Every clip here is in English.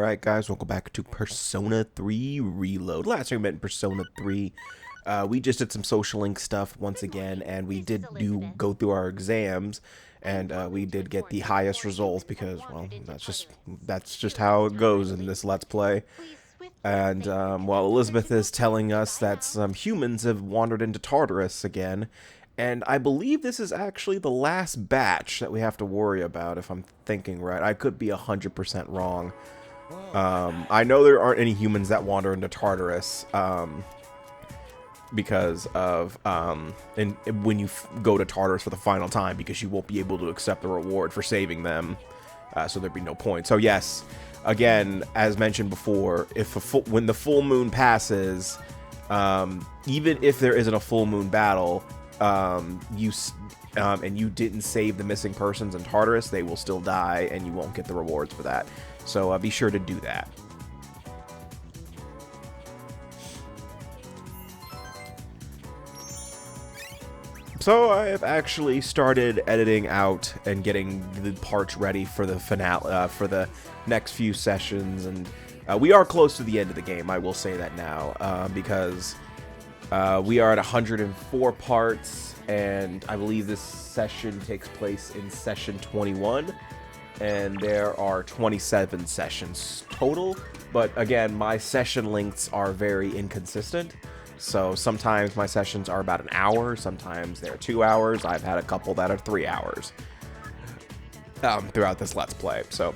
Alright guys, welcome back to Persona 3 Reload. Last time we met in Persona 3, we just did some social link stuff once again, and we did go through our exams, and we did get the highest results because, well, that's just how it goes in this Let's Play. And, well, Elizabeth is telling us that some humans have wandered into Tartarus again, and I believe this is actually the last batch that we have to worry about, if I'm thinking right. I could be 100% wrong. I know there aren't any humans that wander into Tartarus, because of, when you go to Tartarus for the final time, because you won't be able to accept the reward for saving them, so there'd be no point. So yes, again, as mentioned before, when the full moon passes, even if there isn't a full moon battle, and you didn't save the missing persons in Tartarus, they will still die, and you won't get the rewards for that. So be sure to do that. So I have actually started editing out and getting the parts ready for the finale, for the next few sessions, and we are close to the end of the game. I will say that now, because we are at 104 parts, and I believe this session takes place in session 21. And there are 27 sessions total, but again, my session lengths are very inconsistent. So sometimes my sessions are about an hour, sometimes they're 2 hours. I've had a couple that are 3 hours throughout this Let's Play. So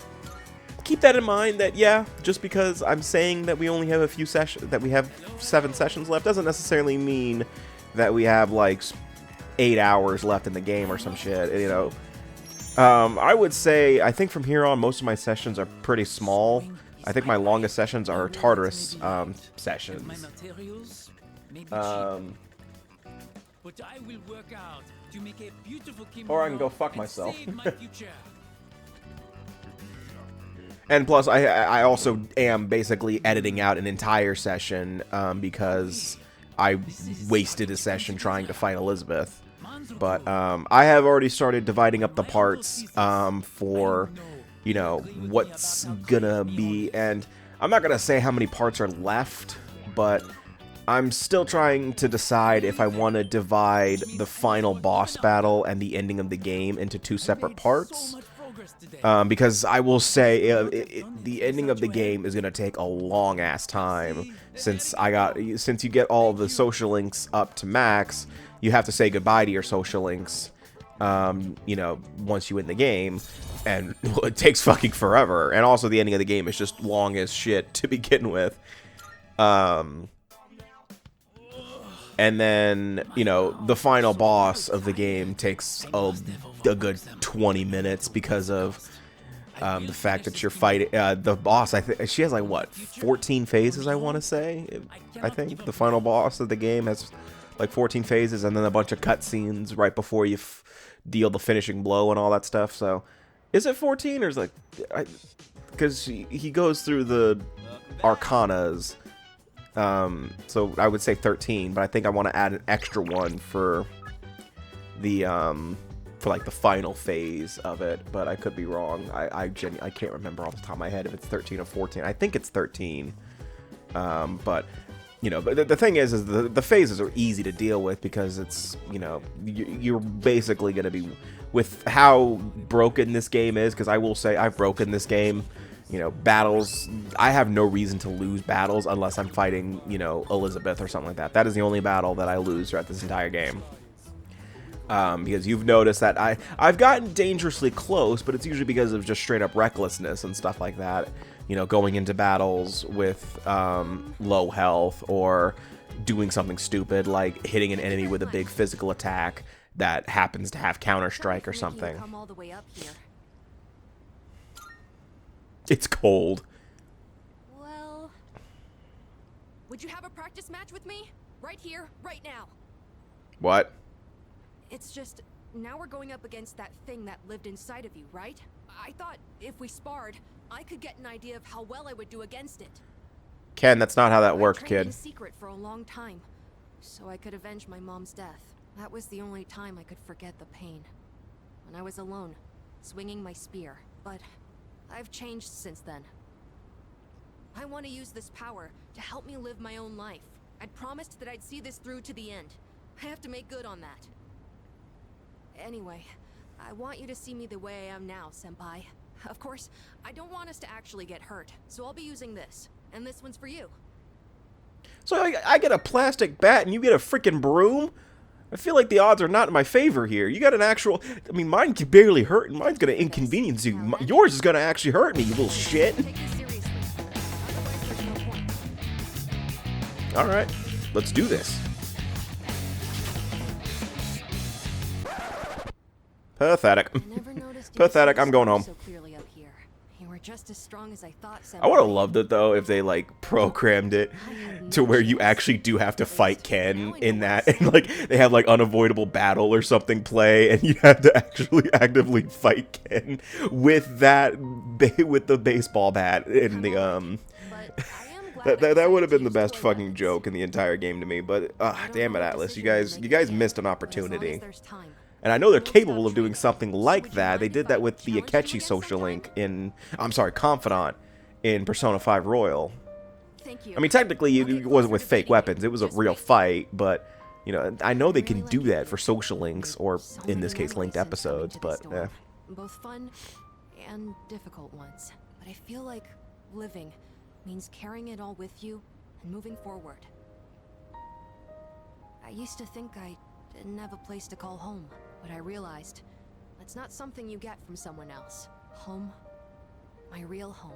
keep that in mind, that yeah, just because I'm saying that we only have a few sessions, that we have 7 sessions left, doesn't necessarily mean that we have like 8 hours left in the game or some shit, you know. I would say, I think from here on, most of my sessions are pretty small. I think my longest sessions are Tartarus sessions. Or I can go fuck myself. And plus, I also am basically editing out an entire session, because I wasted a session trying to fight Elizabeth. But I have already started dividing up the parts for, you know, what's gonna be, and I'm not gonna say how many parts are left, but I'm still trying to decide if I want to divide the final boss battle and the ending of the game into 2 separate parts. Because I will say the ending of the game is gonna take a long ass time, since you get all the social links up to max. You have to say goodbye to your social links, you know, once you win the game, and it takes fucking forever. And also, the ending of the game is just long as shit to begin with. And then, you know, the final boss of the game takes a good 20 minutes because of the fact that you're fighting the boss. I think she has like what, 14 phases, I want to say. I think the final boss of the game has like 14 phases, and then a bunch of cutscenes right before you deal the finishing blow and all that stuff. So is it 14, or is it like, because he goes through the arcanas, so I would say 13, but I think I want to add an extra one for the for like the final phase of it, but I could be wrong. I can't remember off the top of my head if it's 13 or 14. I think it's 13, but you know, but the thing is the phases are easy to deal with, because it's, you know, you're basically going to be, with how broken this game is, because I will say I've broken this game, you know, battles, I have no reason to lose battles unless I'm fighting, you know, Elizabeth or something like that. That is the only battle that I lose throughout this entire game. Because you've noticed that I've gotten dangerously close, but it's usually because of just straight up recklessness and stuff like that. You know, going into battles with low health, or doing something stupid like hitting an enemy with a big physical attack that happens to have counter-strike or something. It's cold. Well, would you have a practice match with me? Right here, right now. What? It's just, now we're going up against that thing that lived inside of you, right? I thought if we sparred, I could get an idea of how well I would do against it. Ken, that's not how that works, I trained kid. in secret for a long time, so I could avenge my mom's death. That was the only time I could forget the pain. When I was alone, swinging my spear. But I've changed since then. I want to use this power to help me live my own life. I'd promised that I'd see this through to the end. I have to make good on that. Anyway, I want you to see me the way I am now, Senpai. Of course, I don't want us to actually get hurt, so I'll be using this. And this one's for you. So I get a plastic bat and you get a freaking broom? I feel like the odds are not in my favor here. You got an actual... I mean, mine can barely hurt and mine's going to inconvenience you. Yours is going to actually hurt me, you little shit. Take this seriously. Otherwise, there's no point. Alright, let's do this. Pathetic. Pathetic, I'm going home. So clearly up here. You were just as strong as I thought, I would have loved it though if they like programmed it to where you actually do have to fight Ken in that, and like they have like unavoidable battle or something play, and you have to actually actively fight Ken with that with the baseball bat in the that would have been the best fucking joke in the entire game to me. But damn it, Atlus, you guys missed an opportunity. And I know they're capable of doing something like that. They did that with the Akechi social link in... I'm sorry, Confidant in Persona 5 Royal. I mean, technically, it wasn't with fake weapons. It was a real fight, but, you know, I know they can do that for social links, or, in this case, linked episodes, but, Both fun and difficult ones. But I feel like living means carrying it all with you and moving forward. I used to think I didn't have a place to call home. But I realized that's not something you get from someone else. Home, my real home,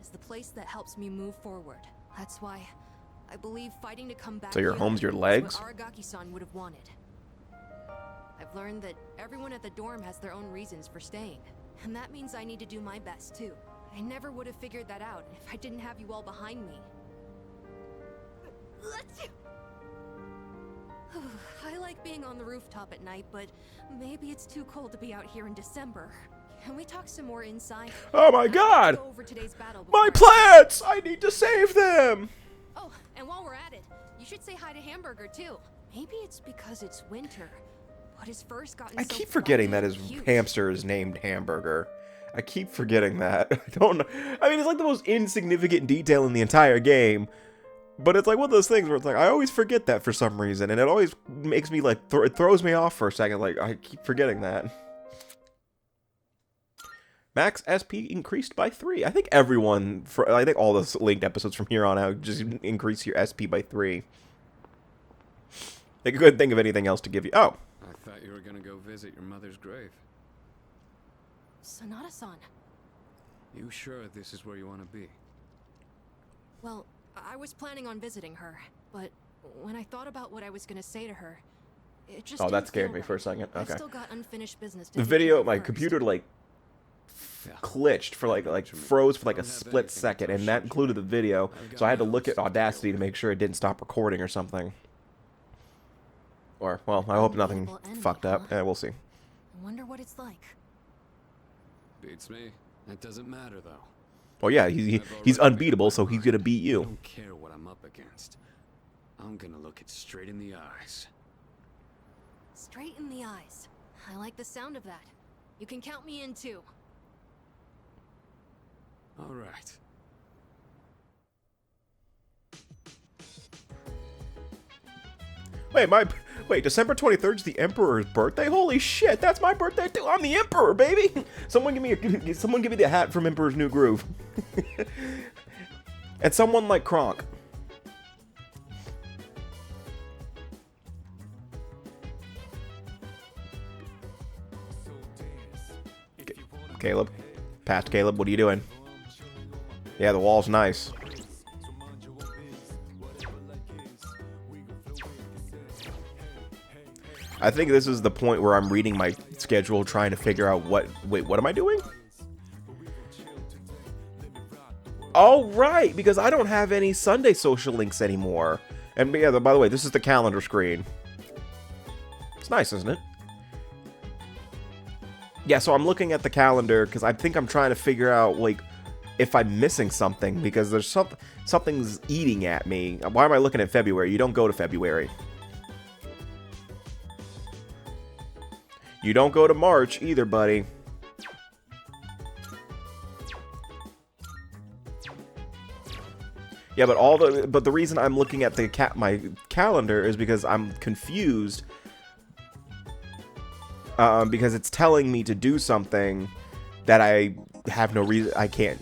is the place that helps me move forward. That's why I believe fighting to come back. So your home's your legs? What Aragaki-san would have wanted. I've learned that everyone at the dorm has their own reasons for staying, and that means I need to do my best too. I never would have figured that out if I didn't have you all behind me. I like being on the rooftop at night, but maybe it's too cold to be out here in December. Can we talk some more inside? Oh my god! Go over today's battle My plants! I need to save them! Oh, and while we're at it, you should say hi to Hamburger too. Maybe it's because it's winter, but his fur's gotten I so keep forgetting that fluffy his and cute. hamster is named Hamburger. I keep forgetting that. I don't know. I mean, it's like the most insignificant detail in the entire game. But it's like one of those things where it's like, I always forget that for some reason, and it always makes me like, it throws me off for a second, like, I keep forgetting that. Max SP increased by 3. I think everyone, I think all the linked episodes from here on out just increase your SP by 3. I couldn't think of anything else to give you. Oh. I thought you were gonna go visit your mother's grave. Sonata-san. You sure this is where you want to be? Well, I was planning on visiting her, but when I thought about what I was gonna say to her, it just Oh, that didn't scared feel me right. for a second. I've Okay. still got unfinished business to The take care video, of my first. computer like glitched for like froze for like a split second, and that included the video, so I had to look at Audacity to make sure it didn't stop recording or something. Or, well, I hope nothing Unbelievable ending, fucked up. huh? Yeah, we'll see. I wonder what it's like. Beats me. That doesn't matter though. Well, yeah, he's unbeatable, so he's gonna beat I you. don't care what I'm up against. I'm gonna look it straight in the eyes. Straight in the eyes. I like the sound of that. You can count me in too. All right. Wait, December 23rd is the Emperor's birthday? Holy shit, that's my birthday too. I'm the Emperor, baby. Someone give me the hat from Emperor's New Groove. And someone like Kronk. Caleb. Past Caleb, what are you doing? Yeah, the wall's nice. I think this is the point where I'm reading my schedule trying to figure out what am I doing? Oh, right, because I don't have any Sunday social links anymore. And yeah, by the way, this is the calendar screen. It's nice, isn't it? Yeah, so I'm looking at the calendar because I think I'm trying to figure out, like, if I'm missing something, because there's something's eating at me. Why am I looking at February? You don't go to February. You don't go to March either, buddy. Yeah, but the reason I'm looking at my calendar is because I'm confused. Because it's telling me to do something that I have no reason. I can't.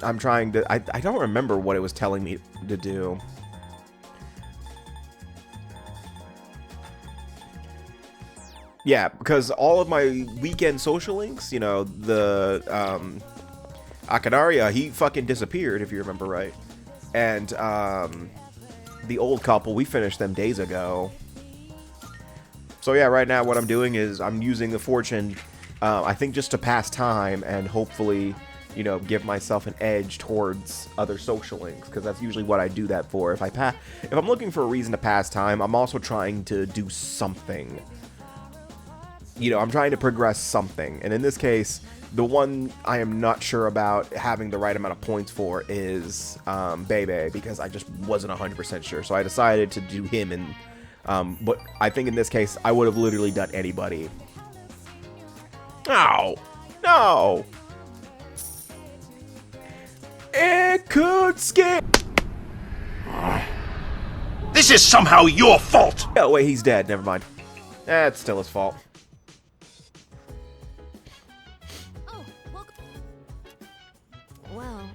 I'm trying to. I don't remember what it was telling me to do. Yeah, because all of my weekend social links, you know, the Akanaria, he fucking disappeared, if you remember right. And the old couple, we finished them days ago. So yeah, right now what I'm doing is I'm using the fortune, I think just to pass time and hopefully, you know, give myself an edge towards other social links, because that's usually what I do that for. If I'm looking for a reason to pass time, I'm also trying to do something. You know, I'm trying to progress something, and in this case, the one I am not sure about having the right amount of points for is Bebe, because I just wasn't 100% sure, so I decided to do him, and but I think in this case, I would have literally done anybody. No! No! It could skip! This is somehow your fault! Oh, wait, he's dead, never mind. It's still his fault. Well.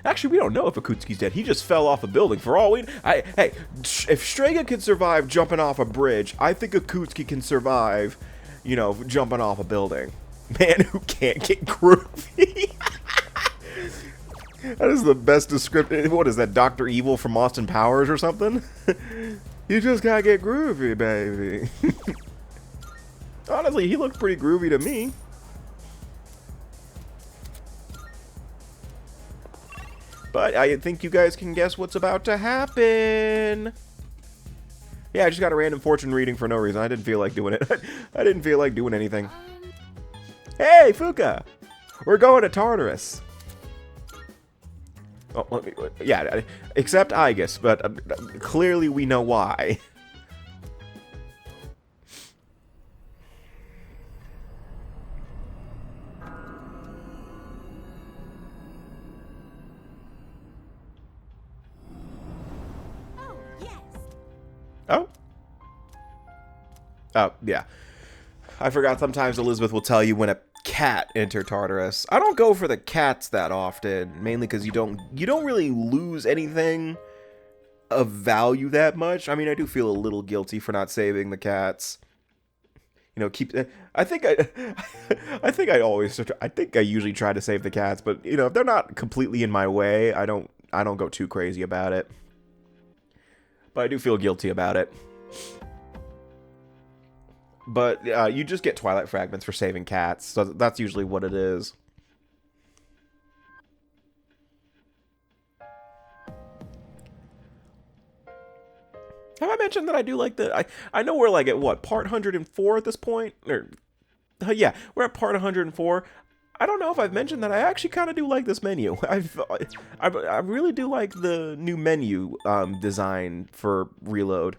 Actually, we don't know if Akutsuki's dead. He just fell off a building. For all we... Hey, if Strega can survive jumping off a bridge, I think Akutsuki can survive, you know, jumping off a building. Man who can't get groovy. That is the best description. What is that, Dr. Evil from Austin Powers or something? You just gotta get groovy, baby. Honestly, he looked pretty groovy to me. But I think you guys can guess what's about to happen. Yeah, I just got a random fortune reading for no reason. I didn't feel like doing it. I didn't feel like doing anything. Hey, Fuka! We're going to Tartarus. Oh, let me... Yeah, except Igus, but clearly we know why. Oh? Oh, yeah. I forgot sometimes Elizabeth will tell you when a cat entered Tartarus. I don't go for the cats that often, mainly because you don't really lose anything of value that much. I mean, I do feel a little guilty for not saving the cats. You know, I think I usually try to save the cats, but you know, if they're not completely in my way, I don't go too crazy about it. But I do feel guilty about it. But you just get Twilight Fragments for saving cats, so that's usually what it is. Have I mentioned that I do like the... I know we're like at, what, part 104 at this point? Or, yeah, we're at part 104. I don't know if I've mentioned that I actually kind of do like this menu. I really do like the new menu design for Reload.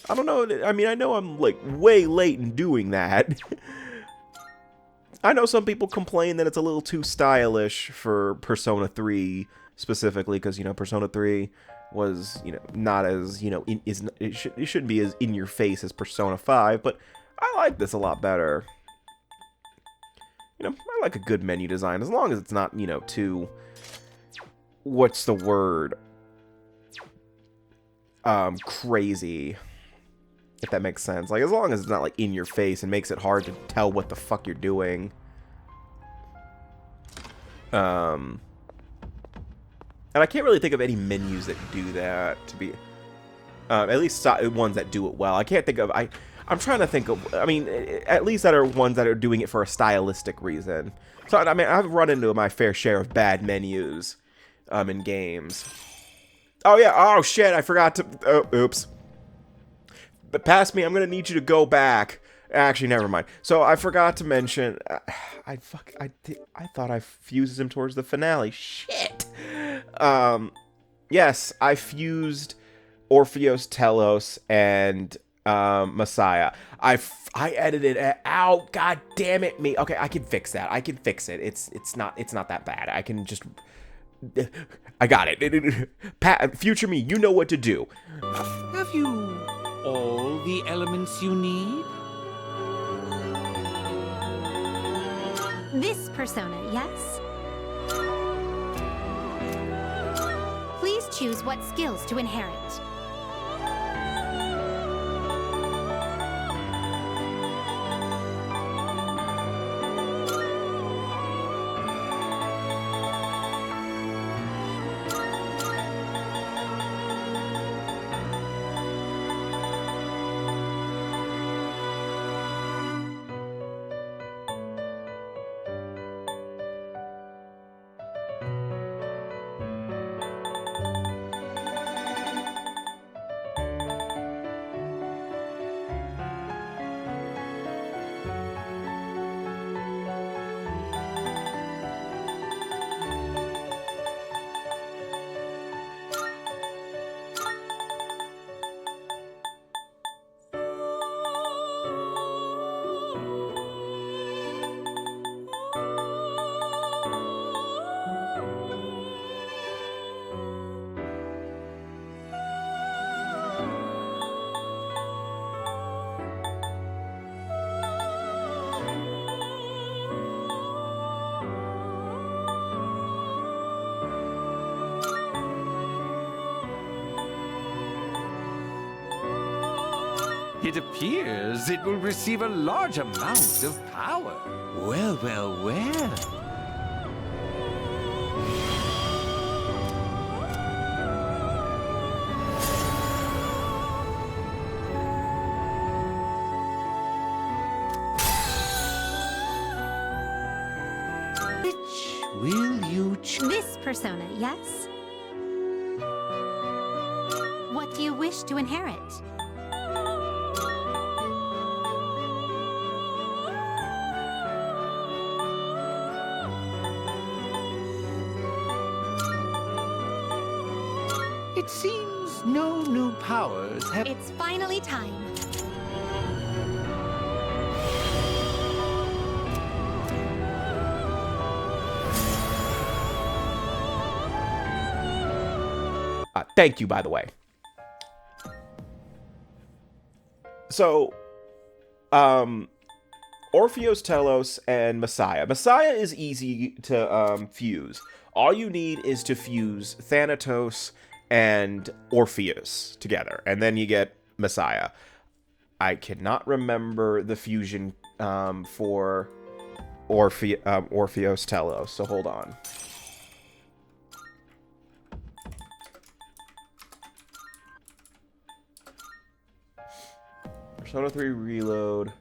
I don't know, I mean, I know I'm like way late in doing that. I know some people complain that it's a little too stylish for Persona 3 specifically, because, you know, Persona 3 was, you know, not as, you know, it shouldn't be as in your face as Persona 5, but I like this a lot better. You know, I like a good menu design, as long as it's not, you know, too, what's the word? Crazy. If that makes sense. Like, as long as it's not, like, in your face and makes it hard to tell what the fuck you're doing. And I can't really think of any menus that do that, to be... at least ones that do it well. I can't think of... I'm trying to think of... I mean, at least that are ones that are doing it for a stylistic reason. So, I mean, I've run into my fair share of bad menus in games. Oh, yeah. Oh, shit. I forgot to... Oh, oops. But past me, I'm gonna need you to go back. Actually, never mind. So I forgot to mention. I thought I fused him towards the finale. Shit. Yes, I fused Orpheus, Telos, and Messiah. I edited it out. God damn it, me. Okay, I can fix that. I can fix it. It's not that bad. I can just. I got it. Pat, future me, you know what to do. Have you all the elements you need? This persona, yes? Please choose what skills to inherit. It appears it will receive a large amount of power. Well, well, well. Which will you choose? This persona, yes? What do you wish to inherit? It seems no new powers have... It's finally time. Thank you, by the way. So, Orpheus, Telos, and Messiah. Messiah is easy to fuse. All you need is to fuse Thanatos and Orpheus together, and then you get Messiah. I cannot remember the fusion for Orpheus, Telos, so hold on. Persona 3 Reload.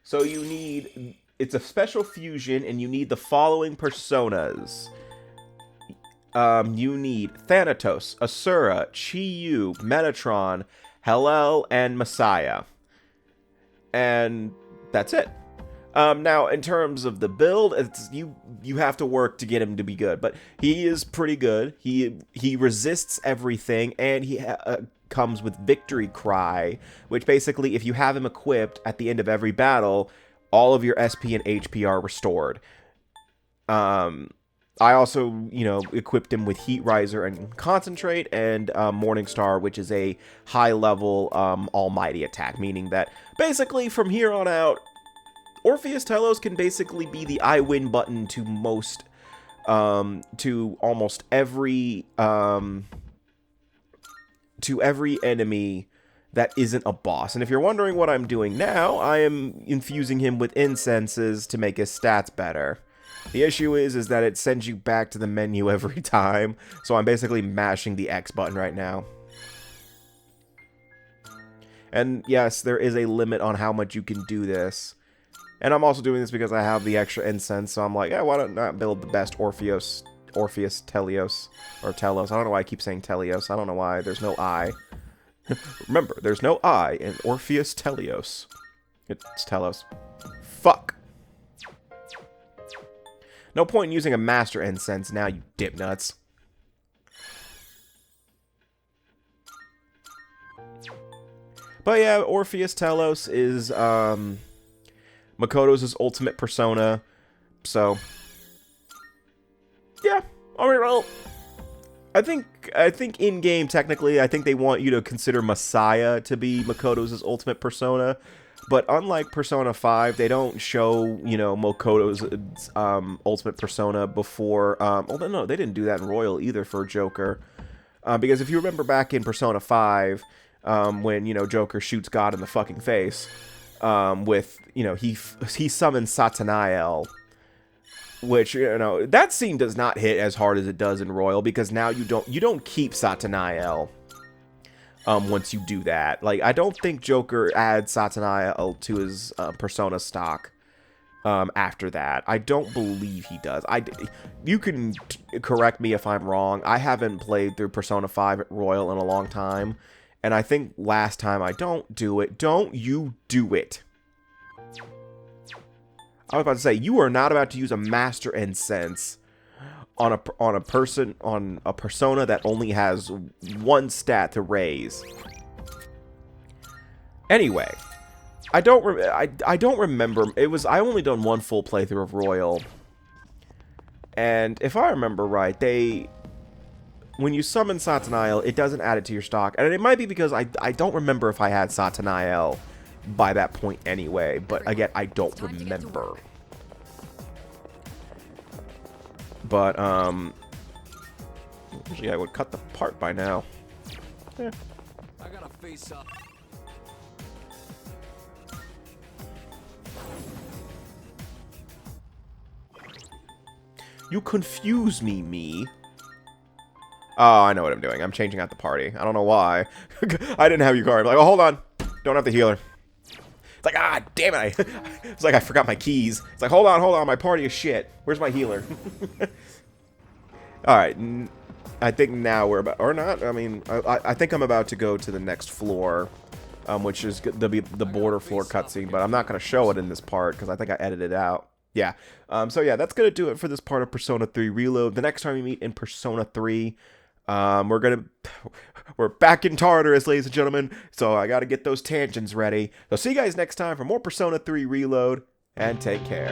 So you need... It's a special fusion, and you need the following personas. You need Thanatos, Asura, Chi-Yu, Metatron, Hellel, and Messiah. And that's it. Now, in terms of the build, it's you have to work to get him to be good, but he is pretty good. He resists everything, and he comes with Victory Cry, which basically, if you have him equipped at the end of every battle, all of your SP and HP are restored. I also, equipped him with Heat Riser and Concentrate, and Morning Star, which is a high-level almighty attack, meaning that basically from here on out, Orpheus Telos can basically be the I win button to most, to almost every, enemy that isn't a boss. And if you're wondering what I'm doing now, I am infusing him with incenses to make his stats better. The issue is that it sends you back to the menu every time, so I'm basically mashing the X button right now. And yes, there is a limit on how much you can do this. And I'm also doing this because I have the extra incense, so I'm like, yeah, why don't I build the best Orpheus Telos, or Telos. I don't know why I keep saying Telios. I don't know why. There's no I. Remember, there's no I in Orpheus Telos. It's Telos. Fuck. No point in using a master incense now, you dipnuts. But yeah, Orpheus Telos is Makoto's ultimate persona. So yeah, all right. Well, I think in game technically, I think they want you to consider Messiah to be Makoto's ultimate persona. But unlike Persona 5, they don't show, you know, Makoto's ultimate persona before. Although no, they didn't do that in Royal either for Joker. Because if you remember back in Persona 5, when, you know, Joker shoots God in the fucking face, with, you know, he summons Satanael, which, you know, that scene does not hit as hard as it does in Royal, because now you don't keep Satanael once you do that. Like, I don't think Joker adds Satanael to his Persona stock after that. I don't believe he does. You can correct me if I'm wrong. I haven't played through Persona 5 at Royal in a long time, and I think last time I don't do it. Don't you do it. I was about to say, you are not about to use a Master and Sense on a persona that only has one stat to raise. Anyway, I don't remember. I only done one full playthrough of Royal, and if I remember right, when you summon Satanael, it doesn't add it to your stock, and it might be because I don't remember if I had Satanael by that point anyway. But again, I don't remember. But, usually I would cut the part by now. Eh. I gotta face up. You confuse me. Oh, I know what I'm doing. I'm changing out the party. I don't know why. I didn't have your card. I'm like, oh, hold on. Don't have the healer. It's like, ah, damn it. It's like I forgot my keys. It's like, hold on. My party is shit. Where's my healer? Alright. I think now we're about... Or not. I mean, I think I'm about to go to the next floor. Which is the border floor cutscene. But I'm not going to show it in this part because I think I edited it out. Yeah. So yeah, that's going to do it for this part of Persona 3 Reload. The next time we meet in Persona 3... we're back in Tartarus, ladies and gentlemen, so I gotta get those tangents ready. So see you guys next time for more Persona 3 Reload, and take care.